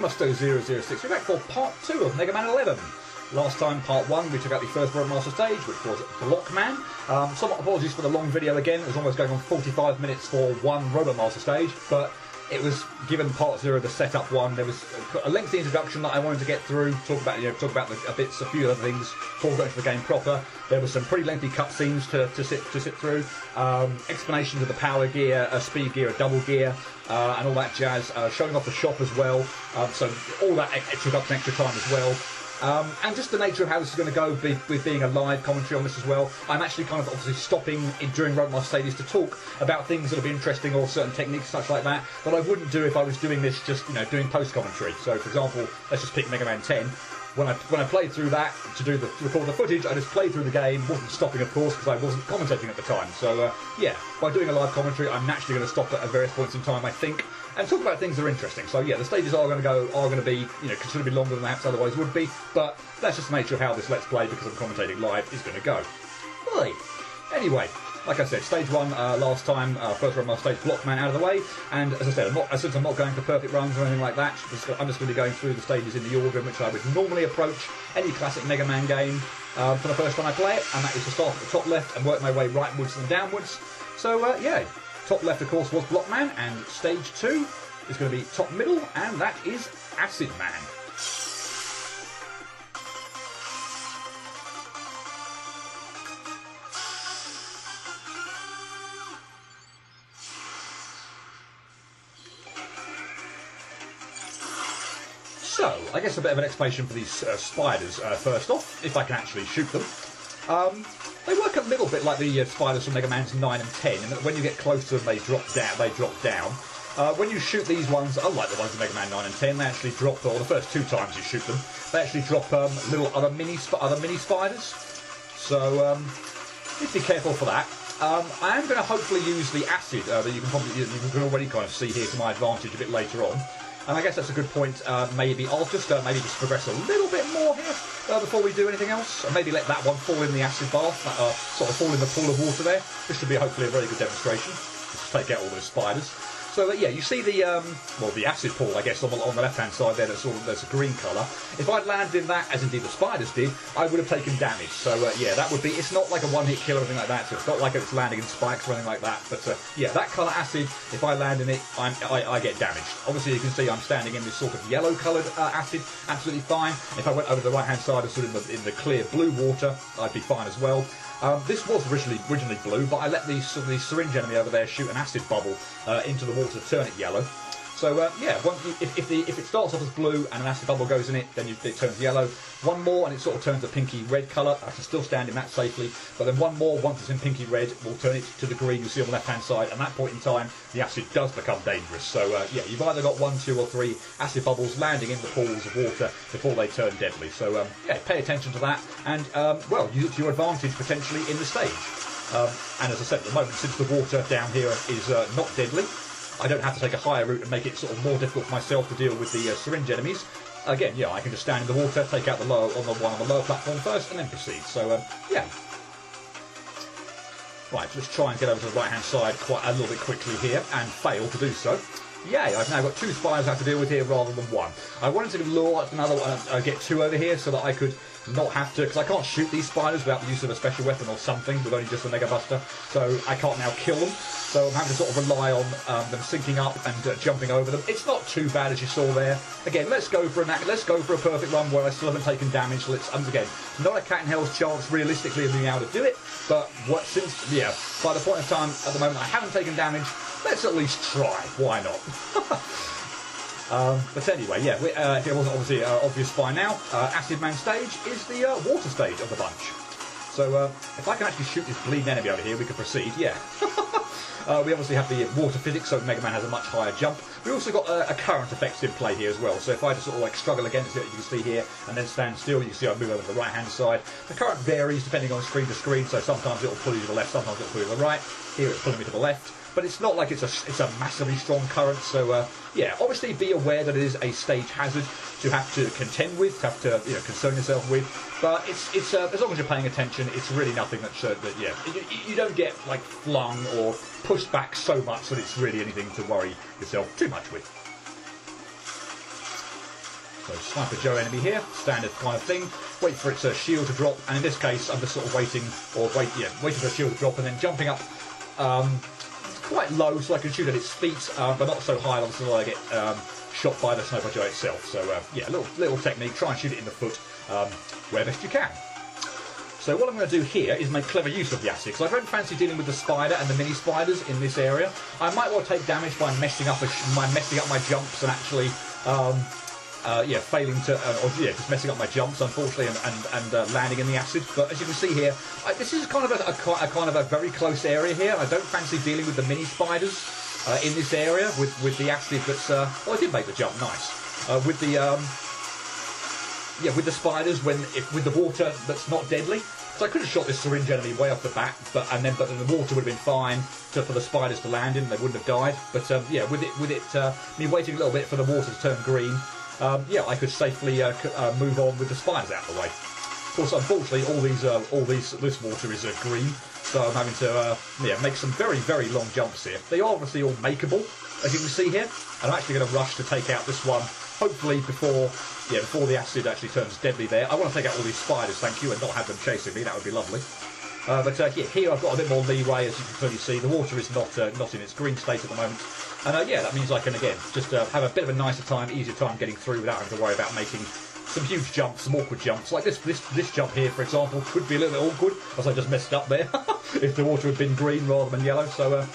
Robomaster 006, we're back for part 2 of Mega Man 11. Last time, part 1, we took out the first Robomaster stage, which was Blockman. Somewhat apologies for the long video again, it was almost going on 45 minutes for one Robomaster stage, but it was given part 0 the setup one. There was a lengthy introduction that I wanted to get through, talk about a few other things before going to the game proper. There were some pretty lengthy cutscenes to sit through, explanations of the power gear, a speed gear, a double gear, and all that jazz. Showing off the shop as well, so all that took up some extra time as well. And just the nature of how this is going to go with being a live commentary on this as well. I'm actually kind of obviously stopping during Robomaster stages to talk about things that will be interesting or certain techniques such like that I wouldn't do if I was doing this just, doing post commentary. So for example, let's just pick Mega Man 10. When I played through that to record the footage, I just played through the game, wasn't stopping of course because I wasn't commentating at the time. So yeah, by doing a live commentary, I'm naturally going to stop at various points in time, I think, and talk about things that are interesting. So yeah, the stages are going to be considerably longer than perhaps otherwise would be, but that's just the nature of how this Let's Play, because I'm commentating live, is going to go. Right. Anyway, like I said, stage 1 last time, first run my stage Blockman out of the way, and as I said, since I'm not going for perfect runs or anything like that, I'm just going to be going through the stages in the order in which I would normally approach any classic Mega Man game for the first time I play it, and that is to start at the top left and work my way rightwards and downwards. So yeah, top left of course was Blockman, and stage 2 is going to be top middle, and that is Acid Man. So, I guess a bit of an explanation for these spiders first off, if I can actually shoot them. They work a little bit like the spiders from Mega Man's 9 and 10, in that when you get close to them they drop down. When you shoot these ones, unlike the ones in Mega Man 9 and 10, they actually drop, or the first 2 times you shoot them, they actually drop little other mini spiders. So, need to be careful for that. I am going to hopefully use the acid that you can already kind of see here to my advantage a bit later on. And I guess that's a good point. Maybe I'll just progress a little bit more here before we do anything else. And maybe let that one fall in the acid bath, sort of fall in the pool of water there. This should be hopefully a very good demonstration. Just take out all those spiders. So yeah, you see the acid pool, I guess, on the left-hand side there. There's a green colour. If I'd landed in that, as indeed the spiders did, I would have taken damage. So yeah, that would be. It's not like a one-hit kill or anything like that. So it's not like it's landing in spikes or anything like that. But yeah, that colour acid. If I land in it, I get damaged. Obviously, you can see I'm standing in this sort of yellow-coloured acid. Absolutely fine. If I went over to the right-hand side and stood in the clear blue water, I'd be fine as well. This was originally blue, but I let the syringe enemy over there shoot an acid bubble into the water to turn it yellow. So yeah, if it starts off as blue and an acid bubble goes in it, then it turns yellow. One more and it sort of turns a pinky red colour. I can still stand in that safely. But then one more, once it's in pinky red, will turn it to the green you see on the left hand side. And at that point in time, the acid does become dangerous. So yeah, you've either got 1, 2 or 3 acid bubbles landing in the pools of water before they turn deadly. So yeah, pay attention to that, and well, use it to your advantage potentially in the stage. And as I said, at the moment, since the water down here is not deadly, I don't have to take a higher route and make it sort of more difficult for myself to deal with the syringe enemies. Again, yeah, I can just stand in the water, take out the one on the lower platform first, and then proceed. So yeah. Right, let's try and get over to the right-hand side quite a little bit quickly here, and fail to do so. Yay, I've now got 2 spiders I have to deal with here rather than 1. I wanted to lure another one, get 2 over here so that I could not have to, because I can't shoot these spiders without the use of a special weapon or something with only just a Mega Buster, so I can't now kill them. So I'm having to sort of rely on them syncing up and jumping over them. It's not too bad as you saw there. Again, let's go for a perfect run where I still haven't taken damage. Again, not a cat and hell's chance realistically of being able to do it, but by the point of time at the moment I haven't taken damage, let's at least try. Why not? But anyway, yeah, if it wasn't obviously obvious by now, Acid Man stage is the water stage of the bunch. So if I can actually shoot this bleeding enemy over here, we can proceed, yeah. We obviously have the water physics, so Mega Man has a much higher jump. We also got a current effects in play here as well, so if I just sort of like struggle against it, you can see here, and then stand still, you can see I move over to the right hand side. The current varies depending on screen to screen, so sometimes it'll pull you to the left, sometimes it'll pull you to the right. Here it's pulling me to the left. But it's not like it's a massively strong current, so yeah, obviously be aware that it is a stage hazard to have to contend with, to have to concern yourself with. But it's as long as you're paying attention, it's really nothing that yeah, you don't get like flung or pushed back so much that it's really anything to worry yourself too much with. So Sniper Joe enemy here, standard kind of thing. Wait for its shield to drop, and in this case, I'm just sort of waiting for the shield to drop, and then jumping up quite low so I can shoot at its feet, but not so high obviously that I get shot by the Sniper Joe itself. So yeah, little technique. Try and shoot it in the foot where best you can. So what I'm going to do here is make clever use of the acid, because I don't fancy dealing with the spider and the mini spiders in this area. I might well take damage by messing up my jumps and actually, failing to, just messing up my jumps, unfortunately, and landing in the acid. But as you can see here, this is kind of a very close area here. I don't fancy dealing with the mini spiders in this area with the acid that's. I did make the jump nice with the. With the spiders with the water that's not deadly. So I could have shot this syringe enemy way off the bat, but then the water would have been fine for the spiders to land in. They wouldn't have died. But me waiting a little bit for the water to turn green. I could safely move on with the spiders out of the way. Of course, unfortunately, this water is green, so I'm having to make some very, very long jumps here. They are obviously all makeable, as you can see here. And I'm actually going to rush to take out this one. Hopefully before the acid actually turns deadly there. I want to take out all these spiders, thank you, and not have them chasing me. That would be lovely. Here I've got a bit more leeway, as you can clearly see. The water is not in its green state at the moment. And that means I can, again, just have a bit of a nicer time, easier time getting through without having to worry about making some huge jumps, some awkward jumps. Like this jump here, for example, could be a little bit awkward, as I just messed up there, if the water had been green rather than yellow. So,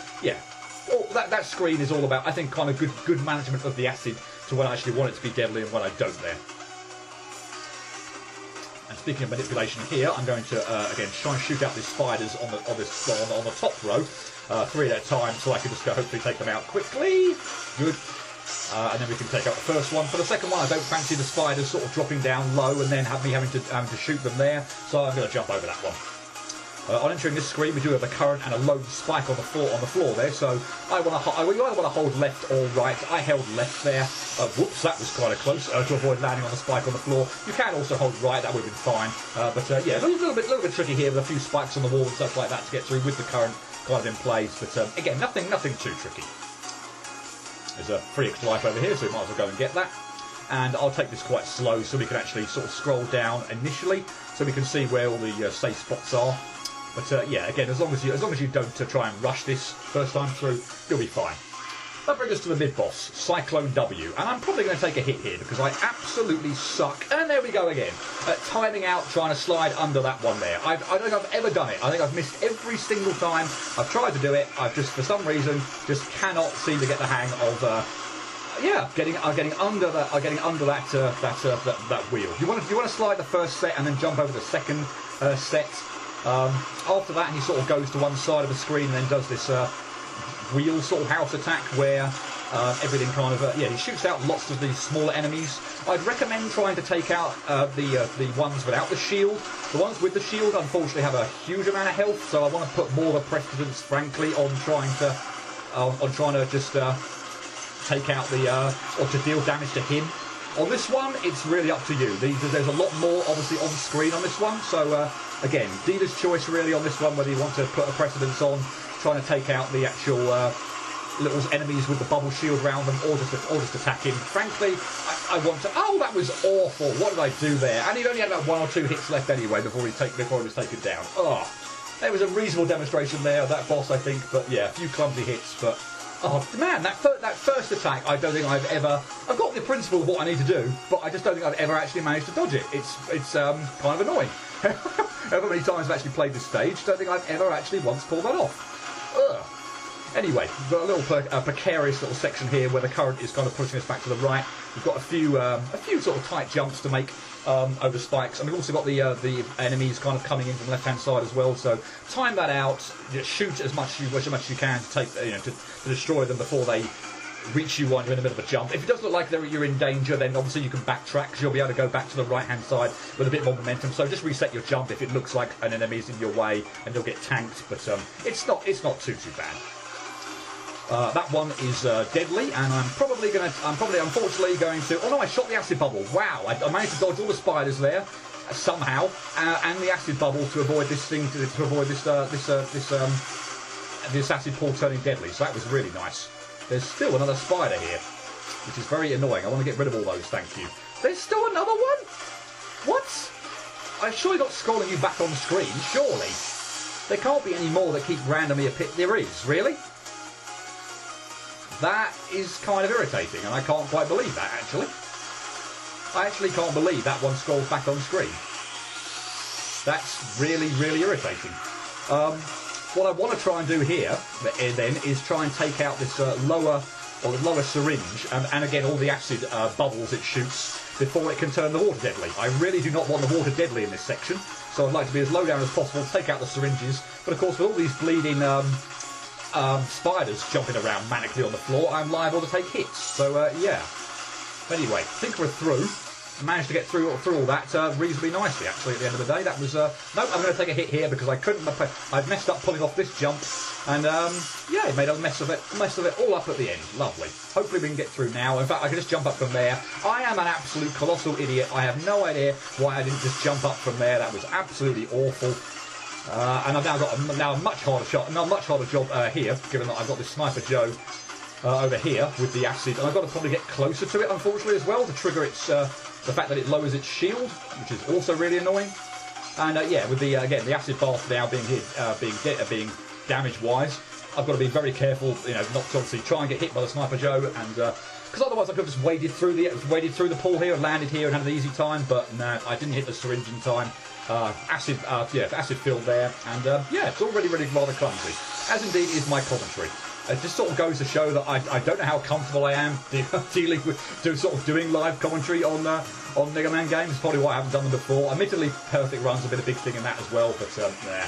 that screen is all about, I think, kind of good management of the acid to when I actually want it to be deadly and when I don't there. And speaking of manipulation here, I'm going to again try and shoot out these spiders on the top row, 3 at a time, so I can just hopefully take them out quickly. Good. And then we can take out the first one. For the second one, I don't fancy the spiders sort of dropping down low and then having to shoot them there, so I'm going to jump over that one. On entering this screen, we do have a current and a load spike on the floor there, so you either want to hold left or right. I held left there. Whoops, that was kind of close to avoid landing on the spike on the floor. You can also hold right, that would have been fine. A little bit tricky here with a few spikes on the wall and stuff like that to get through with the current kind of in place. But again, nothing too tricky. There's a free extra life over here, so we might as well go and get that. And I'll take this quite slow so we can actually sort of scroll down initially, so we can see where all the safe spots are. But again, as long as you don't try and rush this first time through, you'll be fine. That brings us to the mid-boss, Cyclone W. And I'm probably going to take a hit here because I absolutely suck. And there we go again. Timing out, trying to slide under that one there. I don't think I've ever done it. I think I've missed every single time I've tried to do it. I've just, for some reason, just cannot seem to get the hang of getting under that wheel. You want to slide the first set and then jump over the second set. After that, he sort of goes to one side of the screen and then does this wheel sort of house attack where everything kind of he shoots out lots of these smaller enemies. I'd recommend trying to take out the ones without the shield. The ones with the shield, unfortunately, have a huge amount of health, so I want to put more of a precedence, frankly, on trying to just take out or to deal damage to him. On this one, it's really up to you. There's a lot more, obviously, on screen on this one. So, again, dealer's choice, really, on this one, whether you want to put a precedence on trying to take out the actual little enemies with the bubble shield around them, or just attack him. Frankly, I want to... Oh, that was awful. What did I do there? And he only had about 1 or 2 hits left anyway before he was taken down. Oh, there was a reasonable demonstration there of that boss, I think. But, yeah, a few clumsy hits, but... Oh man, that first attack, I don't think I've got the principle of what I need to do, but I just don't think I've ever actually managed to dodge it. It's kind of annoying. However many times I've actually played this stage, don't think I've ever actually once pulled that off. Ugh. Anyway, we've got a little precarious little section here where the current is kind of pushing us back to the right. We've got a few sort of tight jumps to make over spikes, and we've also got the enemies kind of coming in from the left-hand side as well. So time that out, just shoot as much as you can to take to destroy them before they reach you when you're in the middle of a jump. If it does look like you're in danger, then obviously you can backtrack because you'll be able to go back to the right-hand side with a bit more momentum. So just reset your jump if it looks like an enemy's in your way, and you'll get tanked. But it's not too bad. That one is deadly, and I'm probably unfortunately going to... Oh no, I shot the acid bubble. Wow, I managed to dodge all the spiders there somehow, and the acid bubble to avoid this acid pool turning deadly. So that was really nice. There's still another spider here. which is very annoying. I want to get rid of all those, thank you. There's still another one? What? I surely not scrolling you back on the screen, surely. There can't be any more that keep randomly appearing. There is, really? That is kind of irritating, and I can't quite believe that, actually. I actually can't believe that one scrolls back on screen. That's really, really irritating. What I want to try and do here, then, is try and take out this lower syringe, and again, all the acid bubbles it shoots before it can turn the water deadly. I really do not want the water deadly in this section, so I'd like to be as low down as possible, take out the syringes, but of course, with all these bleeding spiders jumping around manically on the floor, I'm liable to take hits. So, yeah. Anyway, I think we're through. Managed to get through all that reasonably nicely, actually, at the end of the day. That was... nope, I'm going to take a hit here because I couldn't... I'd messed up pulling off this jump. And, yeah, it made a mess of it all up at the end. Lovely. Hopefully we can get through now. In fact, I can just jump up from there. I am an absolute colossal idiot. I have no idea why I didn't just jump up from there. That was absolutely awful. And I've now got a much harder job here, given that I've got this Sniper Joe over here with the acid. And I've got to probably get closer to it, unfortunately, as well, to trigger its... the fact that it lowers its shield, which is also really annoying. And yeah, with the again the acid bath now being damage-wise, I've got to be very careful, not to obviously try and get hit by the Sniper Joe, and because otherwise I could have just waded through the pool here and landed here and had an easy time. But no, I didn't hit the syringe in time. Acid filled there, and yeah, it's all really rather clumsy, as indeed is my commentary. It just sort of goes to show that I don't know how comfortable I am dealing with doing live commentary on Mega Man games. It's probably why I haven't done them before. Admittedly, perfect runs have been a big thing in that as well, but yeah.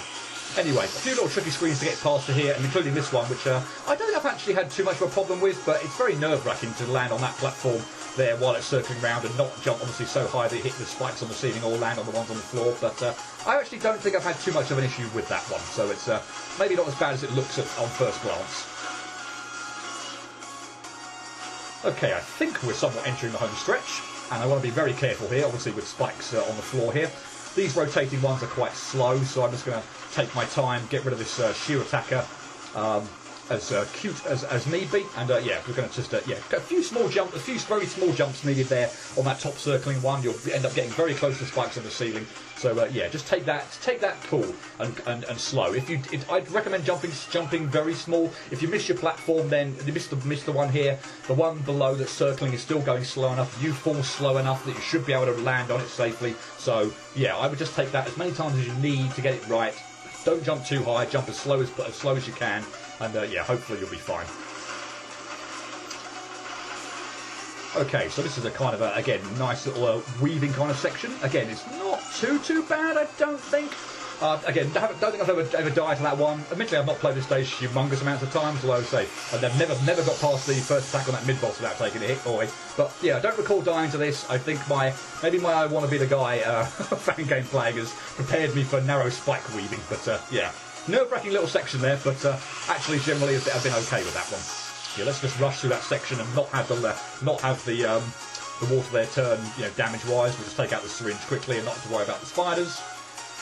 Anyway, a few little tricky screens to get past to here, and including this one, which I don't think I've actually had too much of a problem with, but it's very nerve-wracking to land on that platform there while it's circling around and not jump obviously so high that you hit the spikes on the ceiling or land on the ones on the floor. But I actually don't think I've had too much of an issue with that one, so it's maybe not as bad as it looks on first glance. Okay, I think we're somewhat entering the home stretch, and I want to be very careful here, obviously with spikes on the floor here. These rotating ones are quite slow, so I'm just going to take my time, get rid of this shield attacker as cute as need be, and yeah, we're going to just yeah, a few very small jumps needed there on that top circling one. You'll end up getting very close to spikes on the ceiling. So yeah, just take that cool and slow. I'd recommend jumping very small. If you miss your platform, then you miss the one here. The one below that's circling is still going slow enough. You fall slow enough that you should be able to land on it safely. So yeah, I would just take that as many times as you need to get it right. Don't jump too high. Jump as slow as you can, and yeah, hopefully you'll be fine. Okay, so this is a kind of again, nice little weaving kind of section. Again, it's not too bad, I don't think. Again, don't think I've ever died to that one. Admittedly, I've not played this stage humongous amounts of times, although I say I've never got past the first attack on that mid-boss without taking a hit, always. But yeah, I don't recall dying to this. I think maybe my I Want to Be the Guy fan game playing has prepared me for narrow spike weaving. But yeah, nerve-wracking little section there, but actually generally I've been okay with that one. Yeah, let's just rush through that section and not have the water there turn damage-wise. We'll just take out the syringe quickly and not have to worry about the spiders.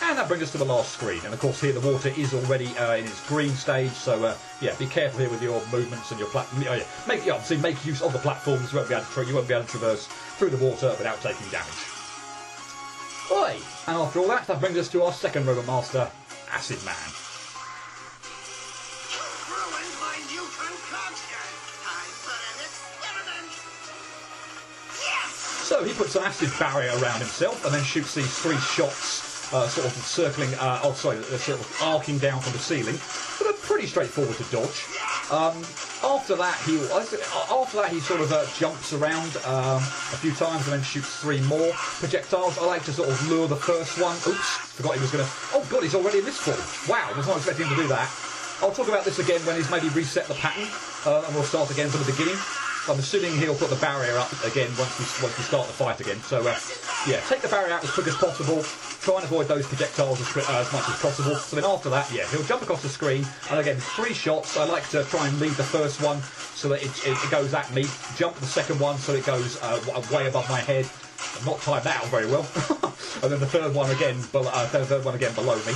And that brings us to the last screen. And of course here the water is already in its green stage, so yeah, be careful here with your movements and your obviously make use of the platforms. You won't be able to traverse through the water without taking damage. Oi! And after all that brings us to our second Robot Master, Acid Man. So he puts an acid barrier around himself and then shoots these 3 shots, sort of circling, sort of arcing down from the ceiling, but are pretty straightforward to dodge. After that, he sort of jumps around a few times and then shoots 3 more projectiles. I like to sort of lure the first one. Oops, forgot he was going to. Oh God, he's already in this form. Wow, I was not expecting him to do that. I'll talk about this again when he's maybe reset the pattern, and we'll start again from the beginning. I'm assuming he'll put the barrier up again once we start the fight again. So yeah, take the barrier out as quick as possible. Try and avoid those projectiles as much as possible. So then after that, yeah, he'll jump across the screen. And again, 3 shots. I like to try and lead the first one so that it goes at me. Jump the second one so it goes way above my head. I've not timed that out very well. And then the third one again below me.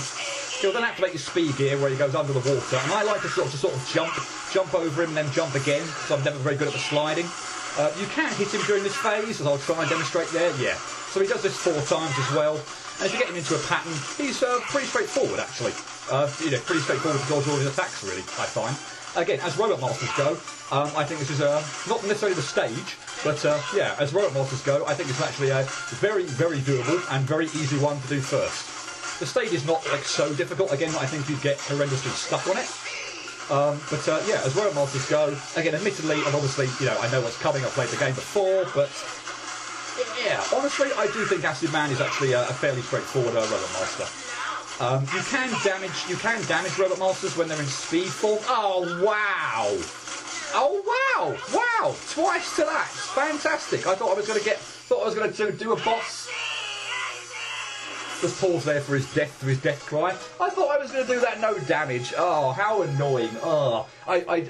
He'll then activate his speed gear where he goes under the water, and I like to sort of jump over him and then jump again, so I'm never very good at the sliding. You can hit him during this phase, as I'll try and demonstrate there. Yeah. So he does this 4 times as well. And if you get him into a pattern, he's pretty straightforward, actually. Pretty straightforward to dodge all his attacks, really, I find. Again, as Robot Masters go, I think this is not necessarily the stage, but yeah, as Robot Masters go, I think it's actually a very, very doable and very easy one to do first. The stage is not like so difficult. Again, I think you'd get horrendously stuck on it. But yeah, as Robot Masters go, again, admittedly, and obviously, I know what's coming. I've played the game before, but yeah, honestly, I do think Acid Man is actually a fairly straightforward Robot Master. You can damage Robot Masters when they're in speed form. Oh wow! Oh wow! Wow! Twice to that. Fantastic. I thought I was going to do a boss. Just pause there for his death cry. I thought I was going to do that, no damage. Oh, how annoying. Oh, I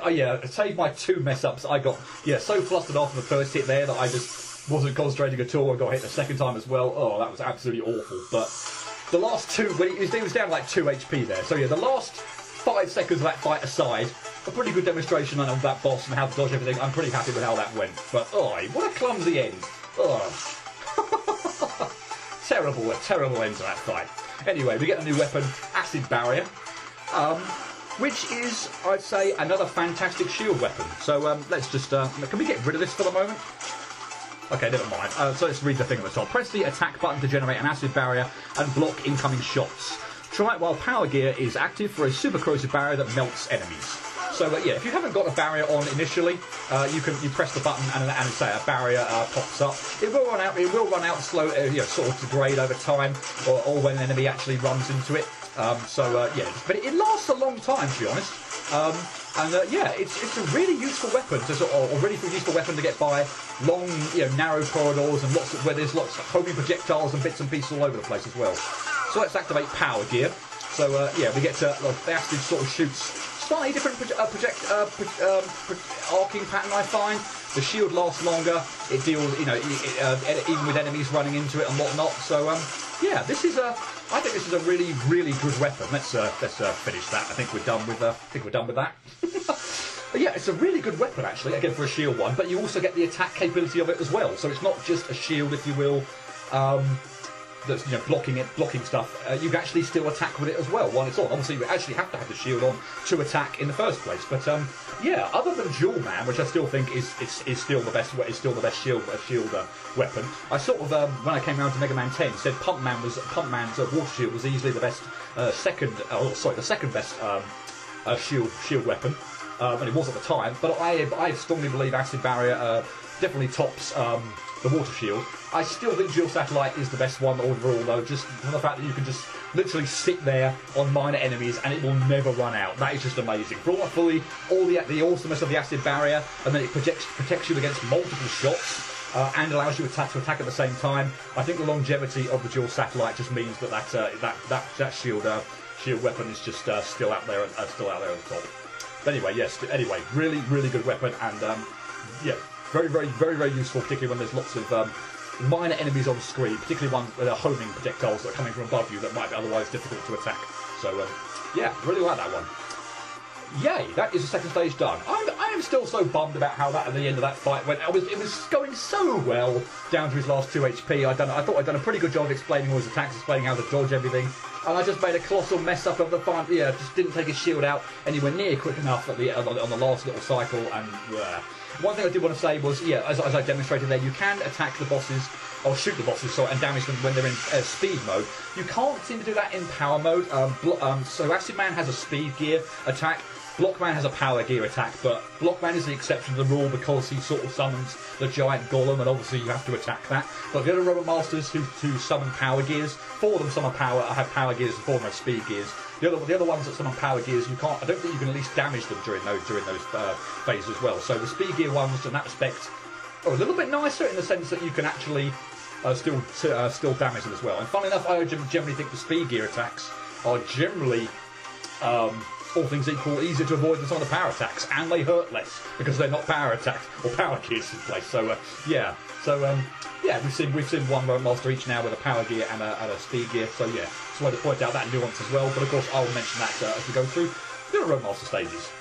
saved my 2 mess ups. I got, so flustered after the first hit there that I just wasn't concentrating at all. I got hit the second time as well. Oh, that was absolutely awful. But the last 2, he was down like 2 HP there. So yeah, the last 5 seconds of that fight aside, a pretty good demonstration of that boss and how to dodge everything. I'm pretty happy with how that went. But, what a clumsy end. Oh. Terrible end to that fight. Anyway, we get a new weapon, Acid Barrier, which is, I'd say, another fantastic shield weapon. So let's just, can we get rid of this for the moment? Okay, never mind. So let's read the thing at the top. Press the attack button to generate an acid barrier and block incoming shots. Try it while power gear is active for a super corrosive barrier that melts enemies. So yeah, if you haven't got a barrier on initially, you press the button and say a barrier pops up. It will run out. It will run out slow, sort of degrade over time, or when an enemy actually runs into it. Yeah, but it lasts a long time, to be honest. Yeah, it's a really useful weapon useful weapon to get by long, narrow corridors and where there's lots of homing projectiles and bits and pieces all over the place as well. So let's activate power gear. So yeah, we get the acid sort of shoots. Slightly different arcing pattern, I find. The shield lasts longer. It deals, even with enemies running into it and whatnot. So yeah, I think this is a really, really good weapon. Let's finish that. I think we're done with that. But yeah, it's a really good weapon actually. Again, for a shield one, but you also get the attack capability of it as well. So it's not just a shield, if you will. That's blocking stuff. You can actually still attack with it as well while it's on. Obviously, you actually have to have the shield on to attack in the first place. But yeah, other than Dual Man, which I still think is still the best shield weapon. I sort of when I came around to Mega Man 10 said Pump Man's water shield was easily the best the second best shield weapon, and it was at the time. But I strongly believe Acid Barrier definitely tops the water shield. I still think Dual Satellite is the best one overall, though, just for the fact that you can just literally sit there on minor enemies and it will never run out. That is just amazing. Brought up fully all the awesomeness of the Acid Barrier, and then it protects you against multiple shots and allows you to attack at the same time. I think the longevity of the Dual Satellite just means that shield weapon is just still out there at the top. But anyway, yes. Anyway, really, really good weapon, and yeah. Very, very, very, very useful, particularly when there's lots of minor enemies on screen, particularly ones that are homing projectiles that are coming from above you that might be otherwise difficult to attack. So, yeah, really like that one. Yay, that is the second stage done. I am still so bummed about how that at the end of that fight went. It was going so well down to his last 2 HP. I thought I'd done a pretty good job of explaining all his attacks, explaining how to dodge everything, and I just made a colossal mess up of the fight. Yeah, just didn't take his shield out anywhere near quick enough on the last little cycle, and one thing I did want to say was, yeah, as I demonstrated there, you can attack the bosses, or shoot the bosses, and damage them when they're in speed mode. You can't seem to do that in power mode. So Acid Man has a speed gear attack. Blockman has a power gear attack, but Blockman is the exception to the rule because he sort of summons the giant golem, and obviously you have to attack that. But the other Robot Masters who summon power gears, 4 of them summon have power gears and 4 of them have speed gears. The other ones that summon power gears, you can't. I don't think you can at least damage them during those phases as well. So the speed gear ones, in that respect, are a little bit nicer in the sense that you can actually still damage them as well. And funnily enough, I generally think the speed gear attacks are generally all things equal, easier to avoid than some of the power attacks, and they hurt less because they're not power attacks or power gears in place. So yeah, we've seen one Robot Master each now with a power gear and a speed gear. So yeah, just wanted to point out that nuance as well. But of course, I'll mention that as we go through the Robot Master stages.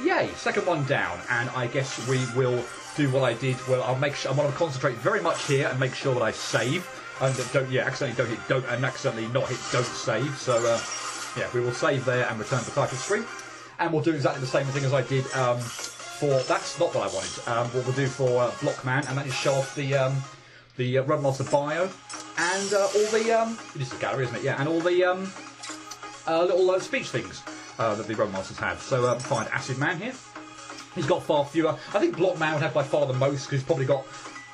Yay, second one down, and I guess we will do what I did. Well, I'll make sure I want to concentrate very much here and make sure that I save and accidentally not hit don't save. So yeah, we will save there and return to the title screen, and we'll do exactly the same thing as I did for. That's not what I wanted. What we'll do for Blockman, and that is show off the Roadmaster bio and all the this is a gallery, isn't it? Yeah, and all the little speech things that the Roadmasters have. So find Acid Man here. He's got far fewer. I think Blockman would have by far the most because he's probably got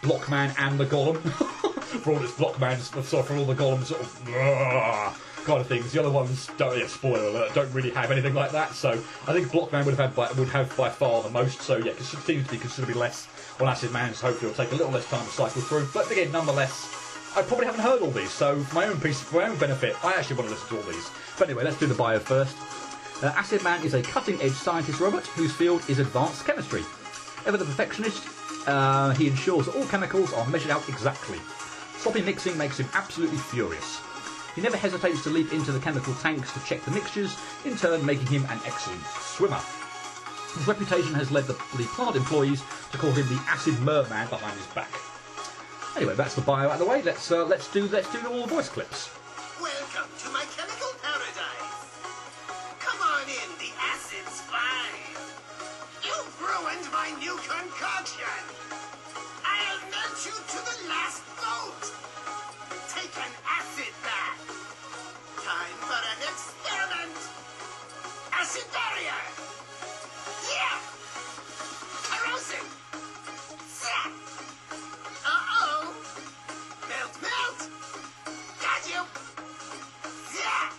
Blockman and the Golem for all its Blockman, for all the Golem sort of kind of things. The other ones don't. Yeah, spoiler alert, don't really have anything like that. So I think Blockman would have by far the most. So yeah, it seems to be considerably less on Acid Man. So hopefully it'll take a little less time to cycle through. But again, nonetheless, I probably haven't heard all these. So for my own benefit, I actually want to listen to all these. But anyway, let's do the bio first. Acid Man is a cutting-edge scientist robot whose field is advanced chemistry. Ever the perfectionist, he ensures that all chemicals are measured out exactly. Sloppy mixing makes him absolutely furious. He never hesitates to leap into the chemical tanks to check the mixtures, in turn making him an excellent swimmer. His reputation has led the plant employees to call him the Acid Merman behind his back. Anyway, that's the bio out of the way. Let's do all the voice clips. Welcome to my chemical paradise. Come on in, the acid's fine. You've ruined my new concoction. I'll melt you to the last bolt. Take an acid bath. Time for an experiment. Acid barrier. Yeah. Corrosive. Zap. Uh-oh. Melt, melt. Got you. Yeah.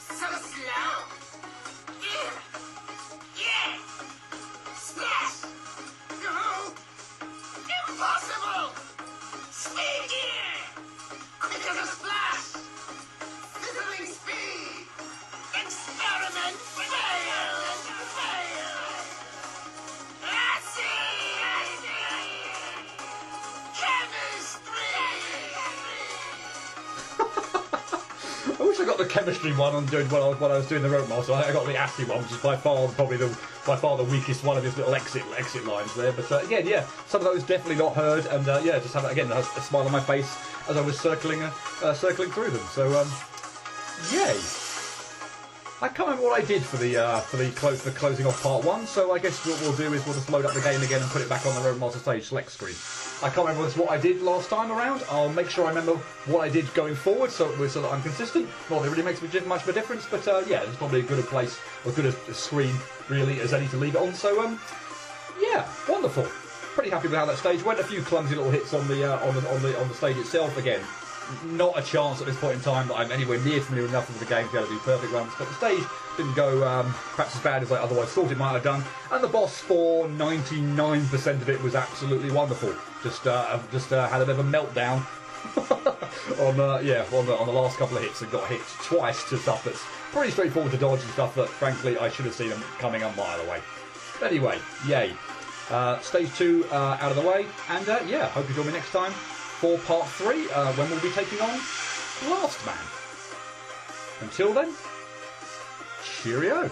So slow. Yeah. Splash. No. Impossible. Speed here. Quick as a splash. Sizzling speed. Experiment fail and fail. Acid. I wish I got the chemistry one on doing when I was doing the Roadmaster. I got the acid one, which is by far the weakest one of his little exit lines there. But again, yeah, some of those definitely not heard, and yeah, just have again a smile on my face as I was circling through them. So yay! I can't remember what I did for the closing off part one. So I guess what we'll do is we'll just load up the game again and put it back on the Roadmaster stage select screen. I can't remember what I did last time around. I'll make sure I remember what I did going forward so that I'm consistent. Not that it really makes much of a difference, but yeah, it's probably a good a place, or good a screen really as any to leave it on. So yeah, wonderful. Pretty happy with how that stage went. A few clumsy little hits on the stage itself. Again, not a chance at this point in time that I'm anywhere near familiar enough with the game to be able to do perfect runs. But the stage didn't go perhaps as bad as I otherwise thought it might have done. And the boss, for 99% of it, was absolutely wonderful. Just had a bit of a meltdown on the last couple of hits and got hit twice to stuff that's pretty straightforward to dodge and stuff that frankly I should have seen them coming a mile away. Anyway, yay. Stage 2 out of the way, and yeah, hope you join me next time for part 3 when we'll be taking on Blast Man. Until then, cheerio.